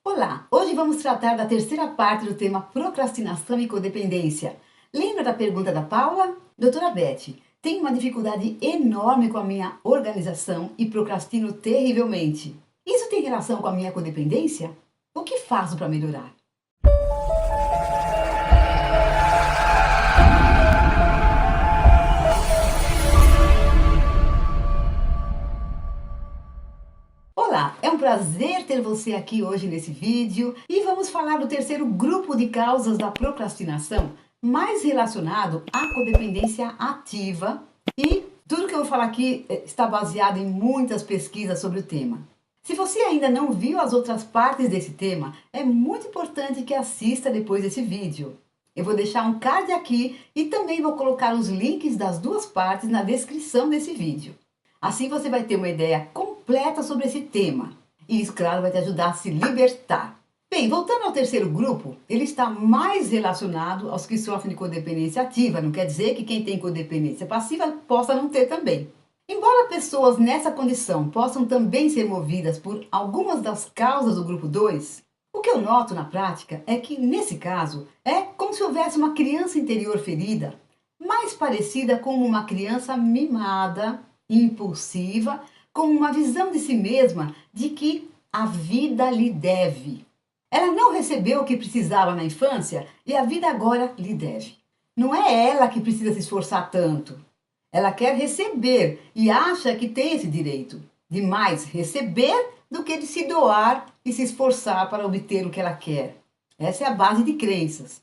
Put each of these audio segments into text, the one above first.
Olá, hoje vamos tratar da terceira parte do tema procrastinação e codependência. Lembra da pergunta da Paula? Doutora Beth, tenho uma dificuldade enorme com a minha organização e procrastino terrivelmente. Isso tem relação com a minha codependência? O que faço para melhorar? Olá, é um prazer ter você aqui hoje nesse vídeo e vamos falar do terceiro grupo de causas da procrastinação, mais relacionado à codependência ativa, e tudo que eu vou falar aqui está baseado em muitas pesquisas sobre o tema. Se você ainda não viu as outras partes desse tema, é muito importante que assista depois desse vídeo. Eu vou deixar um card aqui e também vou colocar os links das duas partes na descrição desse vídeo. Assim você vai ter uma ideia completa sobre esse tema. E isso, claro, vai te ajudar a se libertar. Bem, voltando ao terceiro grupo, ele está mais relacionado aos que sofrem de codependência ativa. Não quer dizer que quem tem codependência passiva possa não ter também. Embora pessoas nessa condição possam também ser movidas por algumas das causas do grupo 2, o que eu noto na prática é que, nesse caso, é como se houvesse uma criança interior ferida, mais parecida com uma criança mimada, impulsiva, com uma visão de si mesma de que a vida lhe deve. Ela não recebeu o que precisava na infância e a vida agora lhe deve. Não é ela que precisa se esforçar tanto. Ela quer receber e acha que tem esse direito de mais receber do que de se doar e se esforçar para obter o que ela quer. Essa é a base de crenças.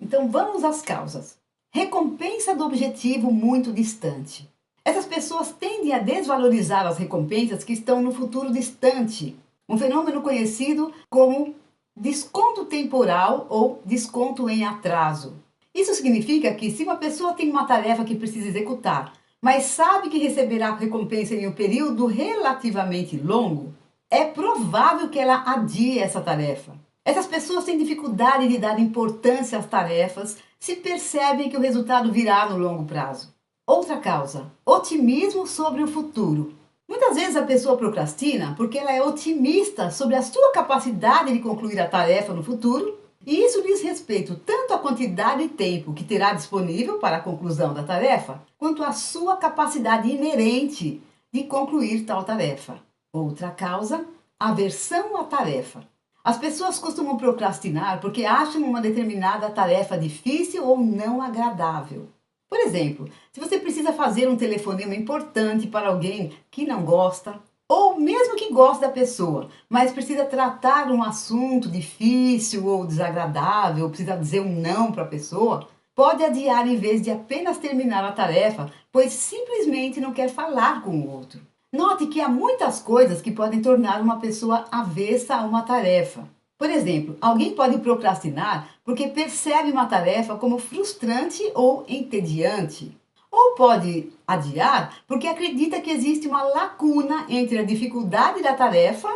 Então vamos às causas. Recompensa do objetivo muito distante. Essas pessoas tendem a desvalorizar as recompensas que estão no futuro distante, um fenômeno conhecido como desconto temporal ou desconto em atraso. Isso significa que se uma pessoa tem uma tarefa que precisa executar, mas sabe que receberá recompensa em um período relativamente longo, é provável que ela adie essa tarefa. Essas pessoas têm dificuldade de dar importância às tarefas se percebem que o resultado virá no longo prazo. Outra causa, otimismo sobre o futuro. Muitas vezes a pessoa procrastina porque ela é otimista sobre a sua capacidade de concluir a tarefa no futuro, e isso diz respeito tanto à quantidade de tempo que terá disponível para a conclusão da tarefa, quanto à sua capacidade inerente de concluir tal tarefa. Outra causa, aversão à tarefa. As pessoas costumam procrastinar porque acham uma determinada tarefa difícil ou não agradável. Por exemplo, se você precisa fazer um telefonema importante para alguém que não gosta, ou mesmo que goste da pessoa, mas precisa tratar um assunto difícil ou desagradável, ou precisa dizer um não para a pessoa, pode adiar em vez de apenas terminar a tarefa, pois simplesmente não quer falar com o outro. Note que há muitas coisas que podem tornar uma pessoa avessa a uma tarefa. Por exemplo, alguém pode procrastinar porque percebe uma tarefa como frustrante ou entediante. Ou pode adiar porque acredita que existe uma lacuna entre a dificuldade da tarefa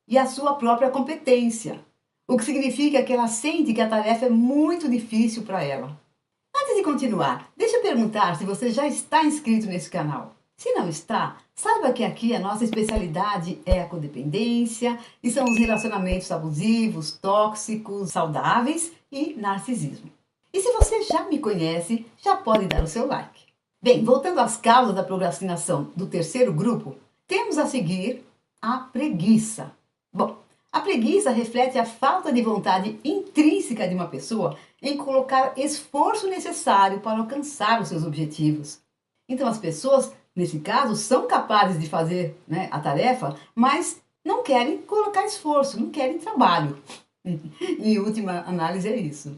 e a sua própria competência, o que significa que ela sente que a tarefa é muito difícil para ela. Antes de continuar, deixa eu perguntar se você já está inscrito nesse canal. Se não está, saiba que aqui a nossa especialidade é a codependência e são os relacionamentos abusivos, tóxicos, saudáveis e narcisismo. E se você já me conhece, já pode dar o seu like. Bem, voltando às causas da procrastinação do terceiro grupo, temos a seguir a preguiça. Bom, a preguiça reflete a falta de vontade intrínseca de uma pessoa em colocar esforço necessário para alcançar os seus objetivos. Então as pessoas, nesse caso, são capazes de fazer, a tarefa, mas não querem colocar esforço, não querem trabalho. Em última análise é isso.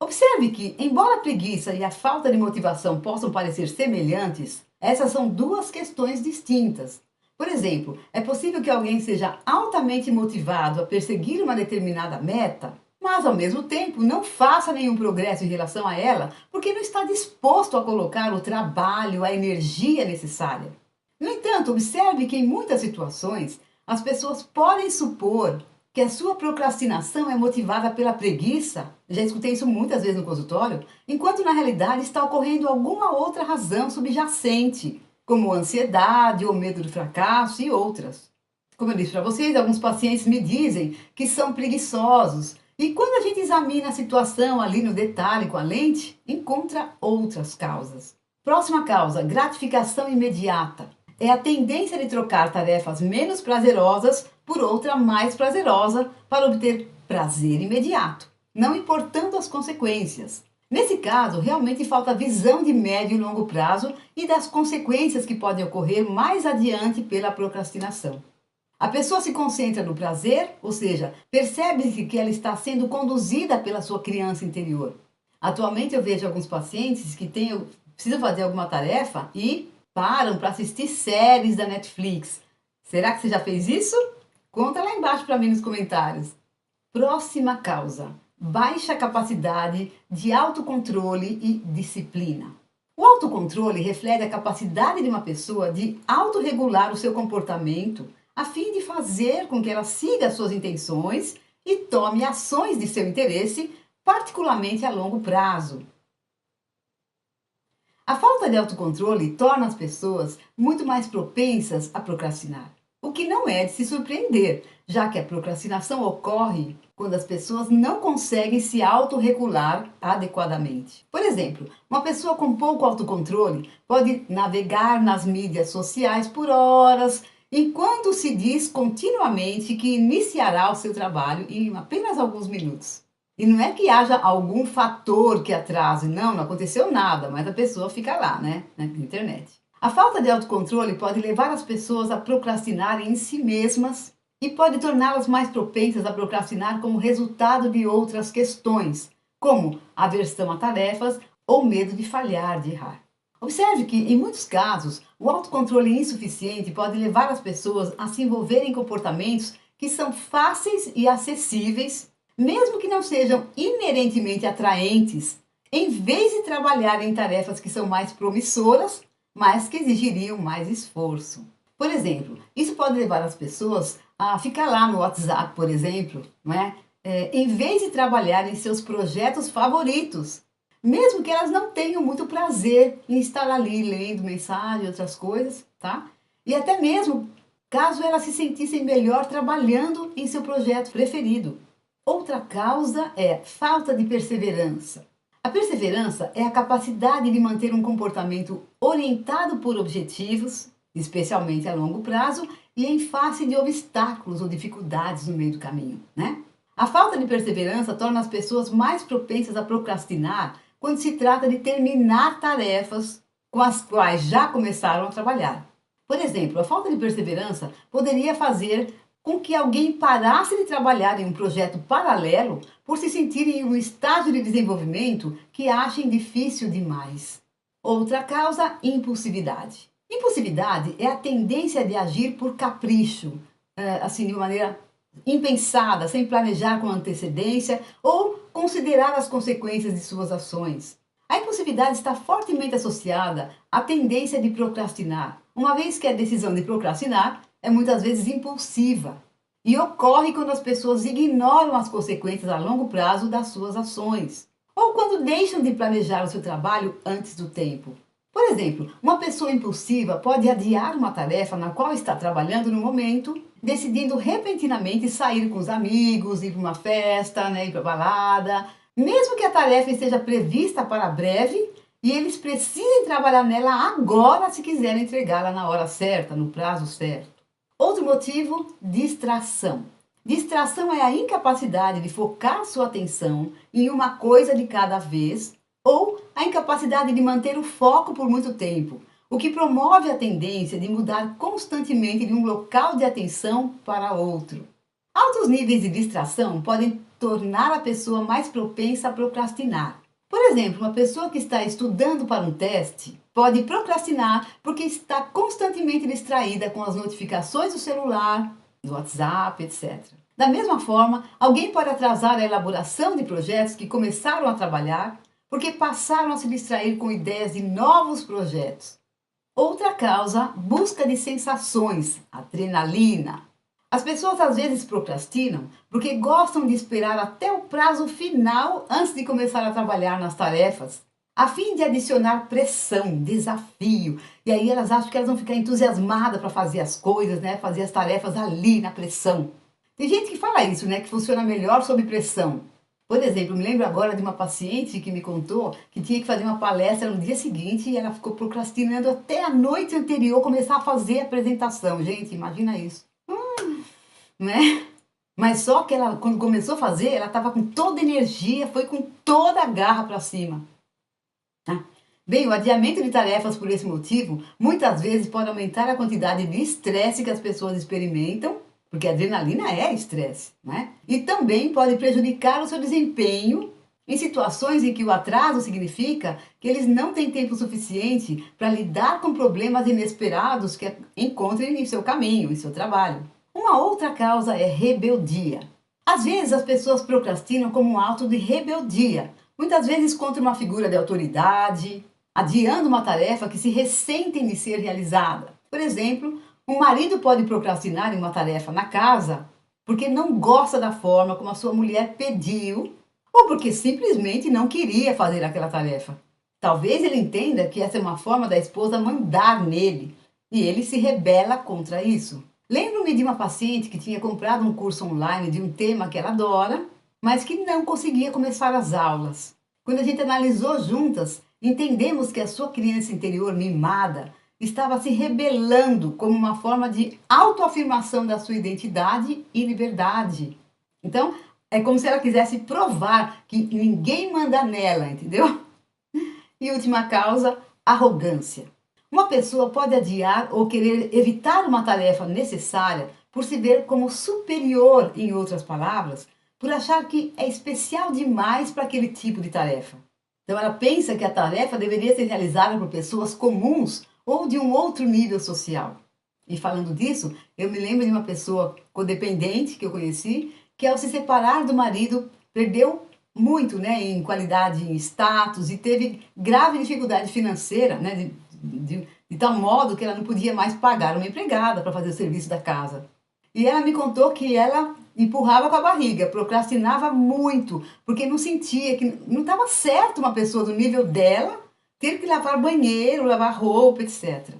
Observe que, embora a preguiça e a falta de motivação possam parecer semelhantes, essas são duas questões distintas. Por exemplo, é possível que alguém seja altamente motivado a perseguir uma determinada meta, mas ao mesmo tempo não faça nenhum progresso em relação a ela porque não está disposto a colocar o trabalho, a energia necessária. No entanto, observe que em muitas situações as pessoas podem supor que a sua procrastinação é motivada pela preguiça, já escutei isso muitas vezes no consultório, enquanto na realidade está ocorrendo alguma outra razão subjacente, como ansiedade ou medo do fracasso e outras. Como eu disse para vocês, alguns pacientes me dizem que são preguiçosos. E quando a gente examina a situação ali no detalhe com a lente, encontra outras causas. Próxima causa, gratificação imediata. É a tendência de trocar tarefas menos prazerosas por outra mais prazerosa para obter prazer imediato, não importando as consequências. Nesse caso, realmente falta visão de médio e longo prazo e das consequências que podem ocorrer mais adiante pela procrastinação. A pessoa se concentra no prazer, ou seja, percebe-se que ela está sendo conduzida pela sua criança interior. Atualmente eu vejo alguns pacientes que precisam fazer alguma tarefa e param para assistir séries da Netflix. Será que você já fez isso? Conta lá embaixo para mim nos comentários. Próxima causa: baixa capacidade de autocontrole e disciplina. O autocontrole reflete a capacidade de uma pessoa de autorregular o seu comportamento a fim de fazer com que ela siga suas intenções e tome ações de seu interesse, particularmente a longo prazo. A falta de autocontrole torna as pessoas muito mais propensas a procrastinar, o que não é de se surpreender, já que a procrastinação ocorre quando as pessoas não conseguem se autorregular adequadamente. Por exemplo, uma pessoa com pouco autocontrole pode navegar nas mídias sociais por horas, enquanto se diz continuamente que iniciará o seu trabalho em apenas alguns minutos. E não é que haja algum fator que atrase, não aconteceu nada, mas a pessoa fica lá, na internet. A falta de autocontrole pode levar as pessoas a procrastinarem em si mesmas e pode torná-las mais propensas a procrastinar como resultado de outras questões, como aversão a tarefas ou medo de falhar, de errar. Observe que, em muitos casos, o autocontrole insuficiente pode levar as pessoas a se envolverem em comportamentos que são fáceis e acessíveis, mesmo que não sejam inerentemente atraentes, em vez de trabalhar em tarefas que são mais promissoras, mas que exigiriam mais esforço. Por exemplo, isso pode levar as pessoas a ficar lá no WhatsApp, por exemplo, em vez de trabalhar em seus projetos favoritos, mesmo que elas não tenham muito prazer em estar ali lendo mensagem e outras coisas, tá? E até mesmo caso elas se sentissem melhor trabalhando em seu projeto preferido. Outra causa é falta de perseverança. A perseverança é a capacidade de manter um comportamento orientado por objetivos, especialmente a longo prazo, e em face de obstáculos ou dificuldades no meio do caminho, A falta de perseverança torna as pessoas mais propensas a procrastinar quando se trata de terminar tarefas com as quais já começaram a trabalhar. Por exemplo, a falta de perseverança poderia fazer com que alguém parasse de trabalhar em um projeto paralelo por se sentirem em um estágio de desenvolvimento que achem difícil demais. Outra causa, impulsividade. Impulsividade é a tendência de agir por capricho, assim de uma maneira impensada, sem planejar com antecedência ou considerar as consequências de suas ações. A impulsividade está fortemente associada à tendência de procrastinar, uma vez que a decisão de procrastinar é muitas vezes impulsiva e ocorre quando as pessoas ignoram as consequências a longo prazo das suas ações ou quando deixam de planejar o seu trabalho antes do tempo. Por exemplo, uma pessoa impulsiva pode adiar uma tarefa na qual está trabalhando no momento, decidindo repentinamente sair com os amigos, ir para uma festa, ir para balada, mesmo que a tarefa esteja prevista para breve e eles precisem trabalhar nela agora se quiserem entregá-la na hora certa, no prazo certo. Outro motivo, distração. Distração é a incapacidade de focar sua atenção em uma coisa de cada vez ou a incapacidade de manter o foco por muito tempo, o que promove a tendência de mudar constantemente de um local de atenção para outro. Altos níveis de distração podem tornar a pessoa mais propensa a procrastinar. Por exemplo, uma pessoa que está estudando para um teste pode procrastinar porque está constantemente distraída com as notificações do celular, do WhatsApp, etc. Da mesma forma, alguém pode atrasar a elaboração de projetos que começaram a trabalhar porque passaram a se distrair com ideias de novos projetos. Outra causa, busca de sensações, adrenalina. As pessoas às vezes procrastinam porque gostam de esperar até o prazo final antes de começar a trabalhar nas tarefas. a fim de adicionar pressão, desafio. E aí elas acham que elas vão ficar entusiasmadas para fazer as coisas, né? Fazer as tarefas ali na pressão. Tem gente que fala isso, né? Que funciona melhor sob pressão. Por exemplo, me lembro agora de uma paciente que me contou que tinha que fazer uma palestra no dia seguinte e ela ficou procrastinando até a noite anterior começar a fazer a apresentação. Gente, imagina isso. Né? Mas só que ela, quando começou a fazer, ela estava com toda a energia, foi com toda a garra para cima. Tá? Bem, o adiamento de tarefas por esse motivo, muitas vezes pode aumentar a quantidade de estresse que as pessoas experimentam, porque a adrenalina é estresse, né? E também pode prejudicar o seu desempenho em situações em que o atraso significa que eles não têm tempo suficiente para lidar com problemas inesperados que encontrem em seu caminho, em seu trabalho. Uma outra causa é rebeldia. Às vezes as pessoas procrastinam como um ato de rebeldia, muitas vezes contra uma figura de autoridade, adiando uma tarefa que se ressentem de ser realizada. Por exemplo, um marido pode procrastinar em uma tarefa na casa porque não gosta da forma como a sua mulher pediu ou porque simplesmente não queria fazer aquela tarefa. Talvez ele entenda que essa é uma forma da esposa mandar nele e ele se rebela contra isso. Lembro-me de uma paciente que tinha comprado um curso online de um tema que ela adora, mas que não conseguia começar as aulas. Quando a gente analisou juntas, entendemos que a sua criança interior mimada estava se rebelando como uma forma de autoafirmação da sua identidade e liberdade. Então, é como se ela quisesse provar que ninguém manda nela, entendeu? E última causa, arrogância. Uma pessoa pode adiar ou querer evitar uma tarefa necessária por se ver como superior, em outras palavras, por achar que é especial demais para aquele tipo de tarefa. Então ela pensa que a tarefa deveria ser realizada por pessoas comuns ou de um outro nível social. E falando disso, eu me lembro de uma pessoa codependente que eu conheci, que ao se separar do marido, perdeu muito, né, em qualidade, em status e teve grave dificuldade financeira, né, de tal modo que ela não podia mais pagar uma empregada para fazer o serviço da casa. E ela me contou que ela empurrava com a barriga, procrastinava muito, porque não sentia que não estava certo uma pessoa do nível dela ter que lavar banheiro, lavar roupa, etc.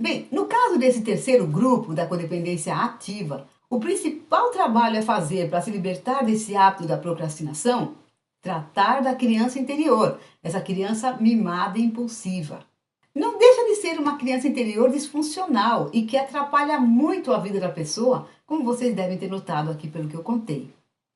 Bem, no caso desse terceiro grupo da codependência ativa, o principal trabalho a fazer para se libertar desse hábito da procrastinação, tratar da criança interior, essa criança mimada e impulsiva. Não deixa de ser uma criança interior disfuncional e que atrapalha muito a vida da pessoa, como vocês devem ter notado aqui pelo que eu contei.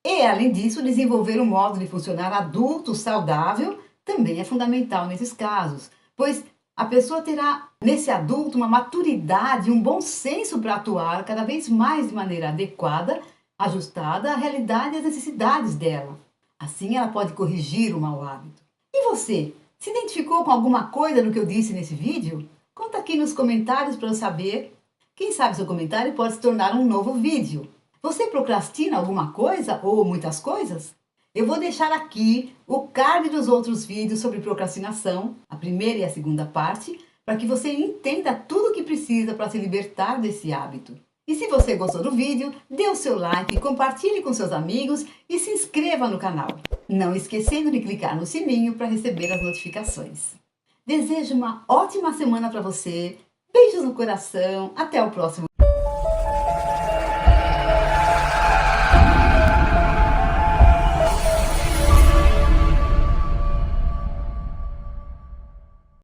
E, além disso, desenvolver um modo de funcionar adulto saudável também é fundamental nesses casos, pois a pessoa terá nesse adulto uma maturidade, um bom senso para atuar cada vez mais de maneira adequada, ajustada à realidade e às necessidades dela. Assim ela pode corrigir o mau hábito. E você? Se identificou com alguma coisa do que eu disse nesse vídeo? Conta aqui nos comentários para eu saber. Quem sabe seu comentário pode se tornar um novo vídeo. Você procrastina alguma coisa ou muitas coisas? Eu vou deixar aqui o card dos outros vídeos sobre procrastinação, a primeira e a segunda parte, para que você entenda tudo o que precisa para se libertar desse hábito. E se você gostou do vídeo, dê o seu like, compartilhe com seus amigos e se inscreva no canal. Não esquecendo de clicar no sininho para receber as notificações. Desejo uma ótima semana para você, beijos no coração, até o próximo